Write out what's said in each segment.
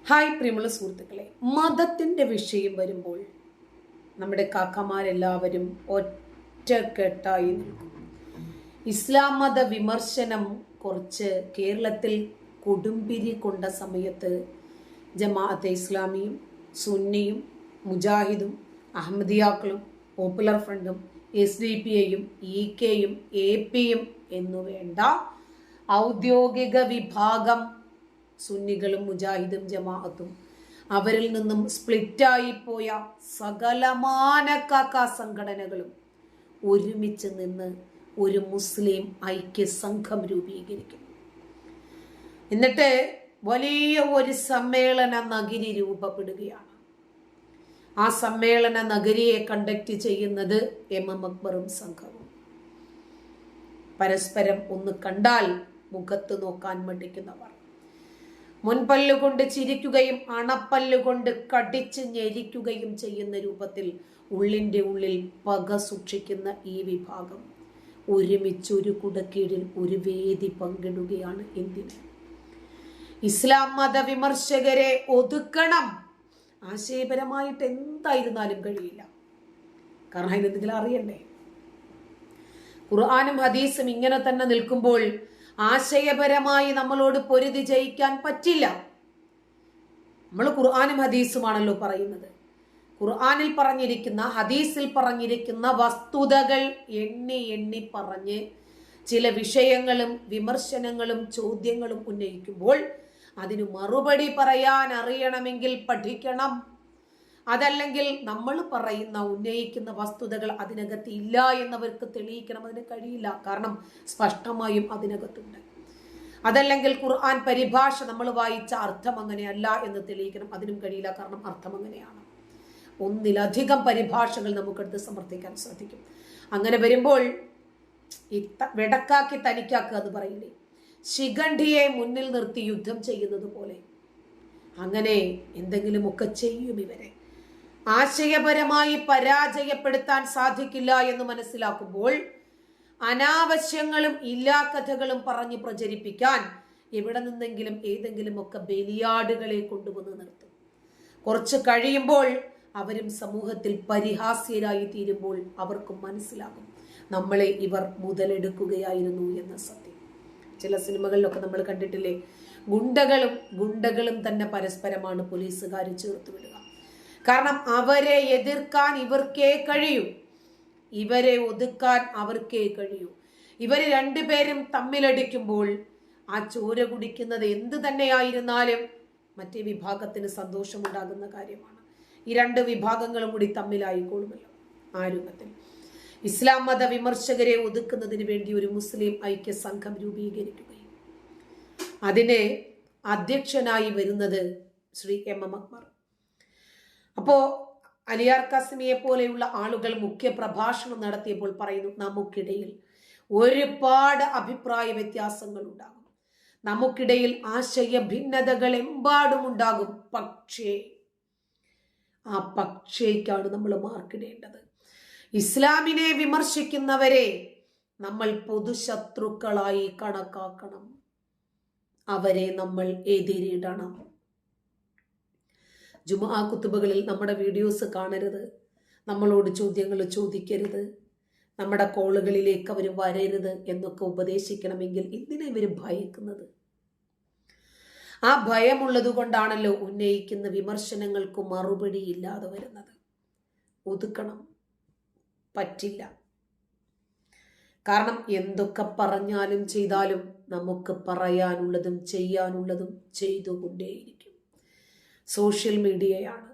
Hi പ്രിയമുള്ള സുഹൃത്തുക്കളെ, മതത്തിൻ്റെ വിഷയം വരുമ്പോൾ നമ്മുടെ കാക്കമാരെല്ലാവരും ഒറ്റക്കെട്ടായി നിൽക്കും. ഇസ്ലാം മത വിമർശനം കുറച്ച് കേരളത്തിൽ കൊടുമ്പിരി കൊണ്ട സമയത്ത് ജമാഅത്തെ ഇസ്ലാമിയും സുന്നിയും മുജാഹിദും അഹമ്മദിയാക്കളും പോപ്പുലർ ഫ്രണ്ടും SDP-യും EK-യും AP-യും എന്നുവേണ്ട ഔദ്യോഗിക വിഭാഗം സുന്നികളും മുജാഹിദും ജമാഅത്തും അവരിൽ നിന്നും സ്പ്ലിറ്റായി പോയ സകലമാന കാക്ക സംഘടനകളും ഒരുമിച്ച് നിന്ന് ഒരു മുസ്ലിം ഐക്യ സംഘം രൂപീകരിക്കും. എന്നിട്ട് വലിയ ഒരു സമ്മേളന നഗരി രൂപപ്പെടുകയാണ്. ആ സമ്മേളന നഗരിയെ കണ്ടക്ട് ചെയ്യുന്നത് MM അക്ബറും സംഘവും. പരസ്പരം ഒന്ന് കണ്ടാൽ മുഖത്ത് നോക്കാൻ മടിക്കുന്നവർ, മുൻപല്ലുകൊണ്ട് ചിരിക്കുകയും അണപ്പല്ലുകൊണ്ട് കടിച്ച് ഞെരിക്കുകയും ചെയ്യുന്ന രൂപത്തിൽ ഉള്ളിൻ്റെ ഉള്ളിൽ പക സൂക്ഷിക്കുന്ന ഈ വിഭാഗം ഒരുമിച്ചൊരു കുടക്കീഴിൽ ഒരു വേദി പങ്കിടുകയാണ്. എന്തിന്? ഇസ്ലാം മത വിമർശകരെ ഒതുക്കണം. ആശയപരമായിട്ട് എന്തായിരുന്നാലും കഴിയില്ല. കാരണം അതിനെന്തെങ്കിലും അറിയണ്ടേ? ഖുർആനും ഹദീസും ഇങ്ങനെ തന്നെ നിൽക്കുമ്പോൾ ആശയപരമായി നമ്മളോട് പൊരുതി ജയിക്കാൻ പറ്റില്ല. നമ്മൾ ഖുർആനും ഹദീസുമാണല്ലോ പറയുന്നത്. ഖുർആനിൽ പറഞ്ഞിരിക്കുന്ന, ഹദീസിൽ പറഞ്ഞിരിക്കുന്ന വസ്തുതകൾ എണ്ണി എണ്ണി പറഞ്ഞ് ചില വിഷയങ്ങളും വിമർശനങ്ങളും ചോദ്യങ്ങളും ഉന്നയിക്കുമ്പോൾ അതിന് മറുപടി പറയാൻ അറിയണമെങ്കിൽ പഠിക്കണം. അതല്ലെങ്കിൽ നമ്മൾ പറയുന്ന ഉന്നയിക്കുന്ന വസ്തുതകൾ അതിനകത്ത് ഇല്ല എന്നവർക്ക് തെളിയിക്കണം. അതിന് കഴിയില്ല, കാരണം സ്പഷ്ടമായും അതിനകത്തുണ്ട്. അതല്ലെങ്കിൽ ഖുർആൻ പരിഭാഷ നമ്മൾ വായിച്ച അർത്ഥം അങ്ങനെയല്ല എന്ന് തെളിയിക്കണം. അതിനും കഴിയില്ല, കാരണം അർത്ഥം അങ്ങനെയാണ്. ഒന്നിലധികം പരിഭാഷകൾ നമുക്കെടുത്ത് സമർത്ഥിക്കാൻ സാധിക്കും. അങ്ങനെ വരുമ്പോൾ ഈ വെടക്കാക്കി തനിക്കാക്കുക എന്ന് പറയില്ലേ, ശിഖണ്ഡിയെ മുന്നിൽ നിർത്തി യുദ്ധം ചെയ്യുന്നത് പോലെ അങ്ങനെ എന്തെങ്കിലുമൊക്കെ ചെയ്യും ഇവരെ. ആശയപരമായി പരാജയപ്പെടുത്താൻ സാധിക്കില്ല എന്ന് മനസ്സിലാക്കുമ്പോൾ അനാവശ്യങ്ങളും ഇല്ലാക്കഥകളും പറഞ്ഞ് പ്രചരിപ്പിക്കാൻ എവിടെ നിന്നെങ്കിലും ഏതെങ്കിലും ഒക്കെ ബലിയാടുകളെ കൊണ്ടുവന്ന് നിർത്തും. കുറച്ച് കഴിയുമ്പോൾ അവരും സമൂഹത്തിൽ പരിഹാസ്യരായി തീരുമ്പോൾ അവർക്കും മനസ്സിലാകും നമ്മളെ ഇവർ മുതലെടുക്കുകയായിരുന്നു എന്ന സത്യം. ചില സിനിമകളിലൊക്കെ നമ്മൾ കണ്ടിട്ടില്ലേ, ഗുണ്ടകളും തന്നെ പരസ്പരമാണ് പോലീസുകാർ ചേർത്ത് വിടുക. കാരണം അവരെ എതിർക്കാൻ ഇവർക്കേ കഴിയൂ, ഇവരെ ഒതുക്കാൻ അവർക്കേ കഴിയൂ. ഇവർ രണ്ടുപേരും തമ്മിലടിക്കുമ്പോൾ ആ ചോര കുടിക്കുന്നത് എന്ത് തന്നെയായിരുന്നാലും മറ്റേ വിഭാഗത്തിന് സന്തോഷമുണ്ടാകുന്ന കാര്യമാണ്. ഈ രണ്ട് വിഭാഗങ്ങളും കൂടി തമ്മിലായിക്കോളുമല്ലോ. ആ രൂപത്തിൽ ഇസ്ലാം മത വിമർശകരെ ഒതുക്കുന്നതിന് വേണ്ടി ഒരു മുസ്ലിം ഐക്യ സംഘം രൂപീകരിക്കുകയും അതിന് അധ്യക്ഷനായി വരുന്നത് ശ്രീ MM അക്ബർ. അപ്പോ അലിയാർ കാസിമിയെ പോലെയുള്ള ആളുകൾ മുഖ്യ പ്രഭാഷണം നടത്തിയപ്പോൾ പറയുന്നു, നമുക്കിടയിൽ ഒരുപാട് അഭിപ്രായ വ്യത്യാസങ്ങൾ ഉണ്ടാകും, നമുക്കിടയിൽ ആശയ ഭിന്നതകൾ എമ്പാടും ഉണ്ടാകും. പക്ഷേ ആ പക്ഷേക്കാണ് നമ്മൾ മാർക്കിടേണ്ടത്. ഇസ്ലാമിനെ വിമർശിക്കുന്നവരെ നമ്മൾ പൊതുശത്രുക്കളായി കണക്കാക്കണം, അവരെ നമ്മൾ എതിരിടണം. ജുമുഅ കുത്തുബകളിൽ നമ്മുടെ വീഡിയോസ് കാണരുത്, നമ്മളോട് ചോദ്യങ്ങൾ ചോദിക്കരുത്, നമ്മുടെ കോളുകളിലേക്ക് അവർ വരരുത് എന്നൊക്കെ ഉപദേശിക്കണമെങ്കിൽ എന്തിനാ ഇവർ ഭയക്കുന്നത്? ആ ഭയമുള്ളത് കൊണ്ടാണല്ലോ ഉന്നയിക്കുന്ന വിമർശനങ്ങൾക്ക് മറുപടി ഇല്ലാതെ വരുന്നത്. ഒതുക്കണം, പറ്റില്ല. കാരണം എന്തൊക്കെ പറഞ്ഞാലും ചെയ്താലും നമുക്ക് പറയാനുള്ളതും ചെയ്യാനുള്ളതും ചെയ്തുകൊണ്ടേയിരിക്കും. സോഷ്യൽ മീഡിയയാണ്,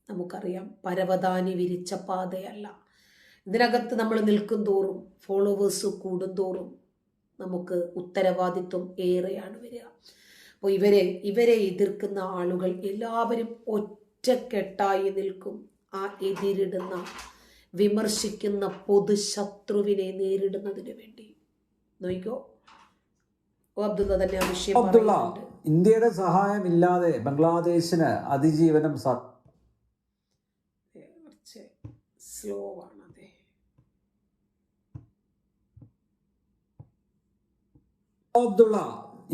നമുക്കറിയാം, പരവതാനി വിരിച്ച പാതയല്ല. ഇതിനകത്ത് നമ്മൾ നിൽക്കും തോറും ഫോളോവേഴ്സ് കൂടും തോറും നമുക്ക് ഉത്തരവാദിത്വം ഏറെയാണ് വരിക. അപ്പോൾ ഇവരെ എതിർക്കുന്ന ആളുകൾ എല്ലാവരും ഒറ്റക്കെട്ടായി നിൽക്കും. ആ എതിരിടുന്ന വിമർശിക്കുന്ന പൊതുശത്രുവിനെ നേരിടുന്നതിന് വേണ്ടി. നോക്കിക്കോ, അബ്ദുള്ള തന്നെ ആ വിഷയം പറയുന്നുണ്ട്. ഇന്ത്യയുടെ സഹായമില്ലാതെ ബംഗ്ലാദേശിന് അതിജീവനം സ്ലോ ആണ്. അതെ, അബ്ദുള്ള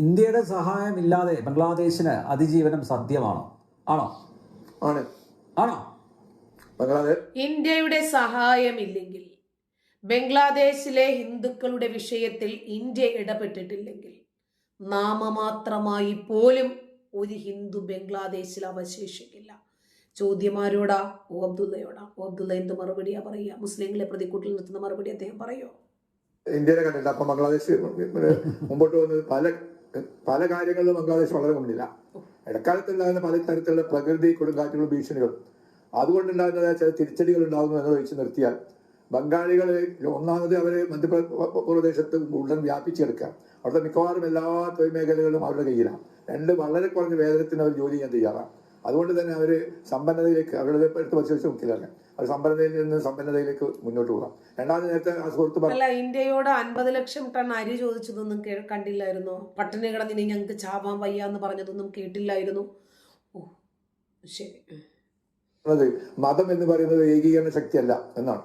ഇന്ത്യയുടെ സഹായമില്ലാതെ ബംഗ്ലാദേശിന് അതിജീവനം സാധ്യമാണോ? ആണോ? ആണ്. ആണോ? ബംഗ്ലാദേശ് ഇന്ത്യയുടെ സഹായമില്ലെങ്കിൽ, ബംഗ്ലാദേശിലെ ഹിന്ദുക്കളുടെ വിഷയത്തിൽ ഇന്ത്യ ഇടപെട്ടിട്ടില്ലെങ്കിൽ, നാമമാത്രമായി പോലും ഒരു ഹിന്ദു ബംഗ്ലാദേശിൽ അവശേഷിക്കില്ല. ചോദ്യമാരോടാ? അബ്ദുള്ളയോടാ. അബ്ദുള്ള എന്ത് മറുപടിയാ പറയുക? മുസ്ലിങ്ങളെ പ്രതിക്കൂട്ടിൽ നിർത്തുന്ന മറുപടി അദ്ദേഹം പറയോ? ഇന്ത്യയിലെ കണ്ടില്ല. അപ്പൊ ബംഗ്ലാദേശ് മുമ്പോട്ട് പോകുന്നത് പല കാര്യങ്ങളിലും ബംഗ്ലാദേശ് വളരെ മുന്നില്ല. ഇടക്കാലത്തുണ്ടാകുന്ന പല തരത്തിലുള്ള പ്രകൃതി കൊടുങ്കാറ്റുകളും ഭീഷണികളും അതുകൊണ്ടുണ്ടാകുന്നതായ ചില തിരിച്ചടികൾ ഉണ്ടാകുന്നു എന്നത് വെച്ച് നിർത്തിയാൽ ബംഗാളികൾ ഒന്നാമത് അവര് മധ്യപ്രദേശത്ത് ഉടൻ വ്യാപിച്ചെടുക്കുക. അവിടുത്തെ മിക്കവാറും എല്ലാ തൊഴിൽ മേഖലകളും അവരുടെ കയ്യിലാണ്. രണ്ട് വളരെ കുറഞ്ഞ വേതനത്തിന് അവർ ജോലി ചെയ്യാൻ തയ്യാറാണ്. അതുകൊണ്ട് തന്നെ അവര് സമ്പന്നതയിലേക്ക് അവരുടെ എടുത്ത് പരിശോധിച്ച് നോക്കില്ലാണ്. അത് സമ്പന്നതയിൽ നിന്ന് സമ്പന്നതയിലേക്ക് മുന്നോട്ട് പോകാം. രണ്ടാമത് നേരത്തെ ആ സുഹൃത്ത് അല്ല, ഇന്ത്യയോട് 50 ലക്ഷം ടൺ അരി ചോദിച്ചതൊന്നും കണ്ടില്ലായിരുന്നോ? പട്ടിണി കിടന്നിനി ഞങ്ങൾക്ക് ചാവാൻ വയ്യ എന്ന് പറഞ്ഞതൊന്നും കേട്ടില്ലായിരുന്നു. ഓ ശരി. മതം എന്ന് പറയുന്നത് ഏകീകരണ ശക്തിയല്ല എന്നാണ്.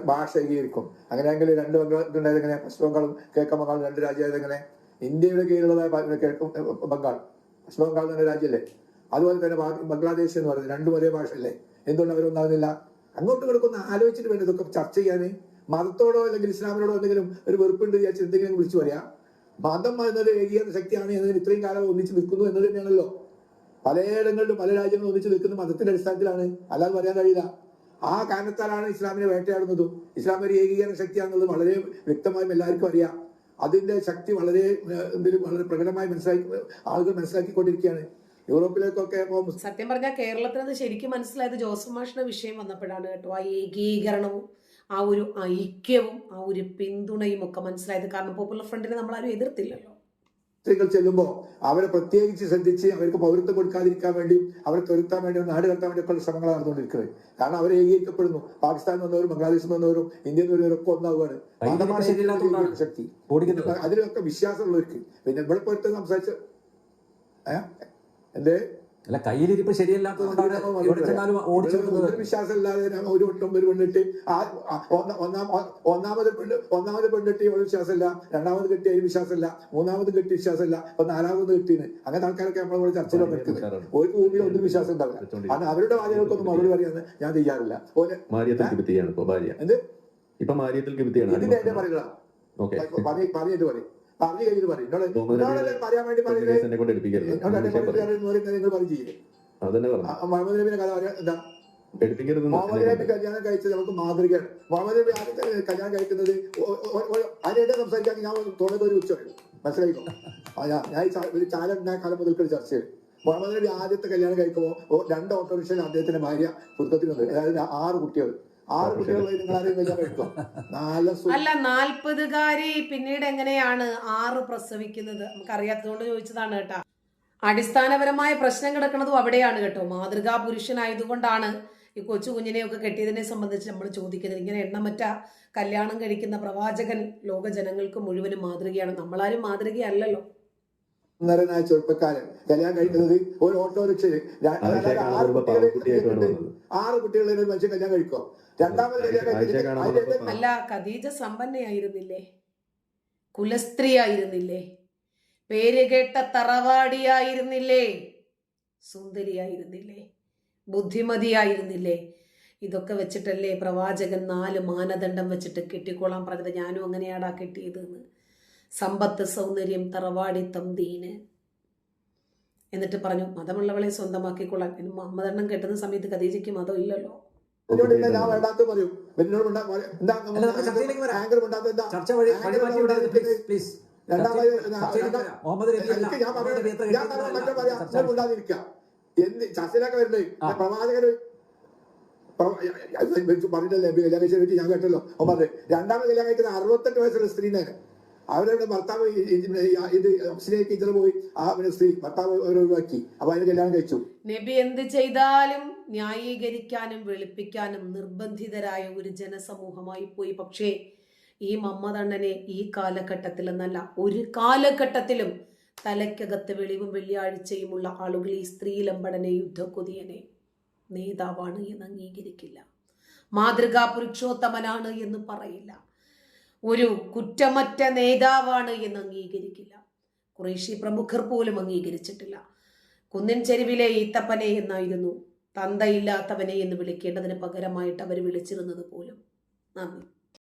ഭാഷ ഏകീകരിക്കും. അങ്ങനെയെങ്കിൽ രണ്ട് ബംഗാൾ എങ്ങനെ? പശ്ചിമ ബംഗാളും കിഴക്കൻ ബംഗാളും രണ്ട് രാജ്യമായത് എങ്ങനെ? ഇന്ത്യയുടെ കീഴിലുള്ളതായ ബംഗാൾ പശ്ചിമ ബംഗാൾ എന്ന രാജ്യമല്ലേ? അതുപോലെ തന്നെ ബംഗ്ലാദേശ് എന്ന് പറയുന്നത് രണ്ടും ഒരേ ഭാഷയല്ലേ? എന്തുകൊണ്ട് അവരൊന്നാകുന്നില്ല? അങ്ങോട്ടും ഇങ്ങോട്ടൊന്ന് ആലോചിച്ചിട്ട് വേണം ഇതൊക്കെ ചർച്ച ചെയ്യാൻ. മതത്തോടോ അല്ലെങ്കിൽ ഇസ്ലാമിനോടോ എന്തെങ്കിലും ഒരു വെറുപ്പുണ്ട് വിചാരിച്ച് എന്തെങ്കിലും വിളിച്ചു പറയാം. മതം എന്നത് ഏകീകരണ ശക്തിയാണ് എന്നതിന് ഇത്രയും കാലം ഒന്നിച്ച് നിൽക്കുന്നു എന്നത് തന്നെയാണല്ലോ. പലയിടങ്ങളിലും പല രാജ്യങ്ങളും ഒന്നിച്ച് നിൽക്കുന്ന മതത്തിന്റെ അടിസ്ഥാനത്തിലാണ്, അല്ലാതെ പറയാൻ കഴിയില്ല. ആ കാരണത്താലാണ് ഇസ്ലാമിനെ വേട്ടയാടുന്നതും. ഇസ്ലാം ഒരു ഏകീകരണ ശക്തിയാണെന്നുള്ളത് വളരെ വ്യക്തമായും എല്ലാവർക്കും അറിയാം. അതിന്റെ ശക്തി വളരെ പ്രകടമായി ആളുകൾ മനസ്സിലാക്കിക്കൊണ്ടിരിക്കുകയാണ്. യൂറോപ്പിലേക്കൊക്കെ സത്യം പറഞ്ഞാൽ കേരളത്തിന് അത് ശരിക്കും മനസ്സിലായത് ജോസഫ് മാഷിന്റെ വിഷയം വന്നപ്പോഴാണ് കേട്ടോ. ആ ഏകീകരണവും ആ ഒരു ഐക്യവും ആ ഒരു പിന്തുണയും ഒക്കെ മനസ്സിലായത്. കാരണം പോപ്പുലർ ഫ്രണ്ടിനെ നമ്മളാരും എതിർത്തില്ലല്ലോ. സ്ത്രീകൾ ചെല്ലുമ്പോൾ അവരെ പ്രത്യേകിച്ച് ശ്രദ്ധിച്ച് അവർക്ക് പൗരത്വം കൊടുക്കാതിരിക്കാൻ വേണ്ടിയും അവരെ തുരത്താൻ വേണ്ടിയും നാട് കടത്താൻ വേണ്ടിയൊക്കെയുള്ള ശ്രമങ്ങൾ നടന്നുകൊണ്ടിരിക്കുന്നത്. കാരണം അവർ ഏകീകരിക്കപ്പെടുന്നു. പാകിസ്ഥാനിൽ വന്നവരും ബംഗ്ലാദേശിൽ വന്നവരും ഇന്ത്യയിൽ വരുന്നവരൊക്കെ ഒന്നാവുകയാണ്. ശക്തി അതിലൊക്കെ വിശ്വാസമുള്ളവർക്ക്. പിന്നെ ഇവിടെ പോയിട്ട് സംസാരിച്ച എന്റെ അല്ല, കയ്യിലിരിപ്പ് ശരിയല്ലാത്തതുകൊണ്ടാണ് വിശ്വാസമില്ലാതെ ഒരു വട്ടം ഒരു പെണ്ണിട്ട് ഒന്നാമത് പെണ്ണിട്ട് ഒരു വിശ്വാസമില്ല, രണ്ടാമത് കെട്ടി അതിന് വിശ്വാസമില്ല, മൂന്നാമത് കെട്ടി വിശ്വാസമില്ല, അപ്പൊ നാലാമത് കെട്ടിന്. അങ്ങനത്തെ ആൾക്കാരൊക്കെ നമ്മളിവിടെ ചർച്ചയിൽ പറ്റുന്നത്. ഒരു ഭൂമിയിൽ ഒന്നും വിശ്വാസം ഉണ്ടാവില്ല. കാരണം അവരുടെ വാചകങ്ങൾക്കൊന്നും മറുപടി പറയാന്ന് ഞാൻ ചെയ്യാറില്ല. എന്ത് ഇതിന്റെ എന്റെ പറയുക പറഞ്ഞിട്ട് പറയും. പറഞ്ഞു കഴിഞ്ഞിട്ട് പറയും. പറയാൻ വേണ്ടി നിങ്ങൾ പറയും ചെയ്യില്ലേ? മുഹമ്മദ് നബിയുടെ കഥ എന്താ? മുഹമ്മദ് നബി കല്യാണം കഴിച്ചത് നമുക്ക് മാതൃകയാണ്. മുഹമ്മദ് നബി ആദ്യത്തെ കല്യാണം കഴിക്കുന്നത് അതിനെന്നെ സംസാരിക്കാൻ ഞാൻ തുറന്നത് ഒരു ഉച്ചയാണ്. മനസ്സിലായിക്കോ? ഞാൻ ഒരു ചാനൽ ഉണ്ടായ കാലം മുതൽക്ക് ചർച്ച ചെയ്യും. മുഹമ്മദ് നബി ആദ്യത്തെ കല്യാണം കഴിക്കുമ്പോൾ 2 ഓട്ടോറിക്ഷയിൽ അദ്ദേഹത്തിന്റെ ഭാര്യ പുതുക്കത്തിലുണ്ട്. അതായത് 6 കുട്ടികൾ. 6 കുട്ടികളെ നിങ്ങളാരെയും കല്യാണം കഴിക്കും? അല്ല, 40കാരി പിന്നീട് എങ്ങനെയാണ് 6 പ്രസവിക്കുന്നത്? നമുക്കറിയാത്തതുകൊണ്ട് ചോദിച്ചതാണ് കേട്ടാ. അടിസ്ഥാനപരമായ പ്രശ്നം കിടക്കുന്നതും അവിടെയാണ് കേട്ടോ. മാതൃകാ പുരുഷനായതുകൊണ്ടാണ് ഈ കൊച്ചു കുഞ്ഞിനെയൊക്കെ കെട്ടിയതിനെ സംബന്ധിച്ച് നമ്മൾ ചോദിക്കുന്നത്. ഇങ്ങനെ എണ്ണമറ്റ കല്യാണം കഴിക്കുന്ന പ്രവാചകൻ ലോക ജനങ്ങൾക്ക് മുഴുവനും മാതൃകയാണ്. നമ്മളാരും മാതൃകയല്ലല്ലോ. സുന്ദരനായ ചെറുപ്പക്കാരൻ കല്യാണം കഴിക്കുന്നത് ഒരു ഓട്ടോറിക്ഷയിൽ 6 കുട്ടികളെ ഒരു മനുഷ്യൻ കല്യാണം കഴിക്കോ? രണ്ടാമത് അല്ല, ഖദീജ സമ്പന്നയായിരുന്നില്ലേ? കുലസ്ത്രീ ആയിരുന്നില്ലേ? പേരുകേട്ട തറവാടിയായിരുന്നില്ലേ? സുന്ദരിയായിരുന്നില്ലേ? ബുദ്ധിമതിയായിരുന്നില്ലേ? ഇതൊക്കെ വെച്ചിട്ടല്ലേ പ്രവാചകൻ 4 മാനദണ്ഡം വെച്ചിട്ട് കെട്ടിക്കോളാൻ പറഞ്ഞത്. ഞാനും അങ്ങനെയാടാ കെട്ടിയതെന്ന്. സമ്പത്ത്, സൗന്ദര്യം, തറവാടിത്തം, ദീന്. എന്നിട്ട് പറഞ്ഞു മതമുള്ളവളെ സ്വന്തമാക്കിക്കൊള്ളാൻ. മുഹമ്മദെണ്ണം കെട്ടുന്ന സമയത്ത് ഖദീജയ്ക്ക് മതം ഇല്ലല്ലോ. ഞാൻ വേണ്ടാത്ത പറയും. ചർച്ചയിലൊക്കെ വരുന്നത് പ്രവാചകര് പറഞ്ഞിട്ടല്ലേ കല്യാണം കഴിച്ച ഞാൻ കേട്ടല്ലോ. അവൻ പറഞ്ഞു രണ്ടാമത് കല്യാണം കഴിക്കുന്ന 68 വയസ്സുള്ള സ്ത്രീനെ അവരുടെ ഭർത്താവ് ഇത് അഫ്സിലേക്ക് ഇത്ര പോയി ആ സ്ത്രീ ഭർത്താവ് ഒഴിവാക്കി. അപ്പൊ അതിന് കല്യാണം കഴിച്ചു. നബി എന്ത് ചെയ്താലും ന്യായീകരിക്കാനും വെളുപ്പിക്കാനും നിർബന്ധിതരായ ഒരു ജനസമൂഹമായി പോയി. പക്ഷേ ഈ മമ്മദണ്ണനെ ഈ കാലഘട്ടത്തിൽ എന്നല്ല ഒരു കാലഘട്ടത്തിലും തലയ്ക്കകത്ത് വെളിവും വെള്ളിയാഴ്ചയുമുള്ള ആളുകൾ ഈ സ്ത്രീലമ്പടനെ, യുദ്ധക്കൊതിയനെ നേതാവാണ് എന്ന് അംഗീകരിക്കില്ല. മാതൃകാ പുരുഷോത്തമനാണ് എന്ന് പറയില്ല. ഒരു കുറ്റമറ്റ നേതാവാണ് എന്ന് അംഗീകരിക്കില്ല. കുറേശ്ശി പ്രമുഖർ പോലും അംഗീകരിച്ചിട്ടില്ല. കുന്നിൻ ചെരുവിലെ ഈത്തപ്പനെ എന്നായിരുന്നു തന്തയില്ലാത്തവനെ എന്ന് വിളിക്കേണ്ടതിന് പകരമായിട്ട് അവർ വിളിച്ചിരുന്നത് പോലും. നന്ദി.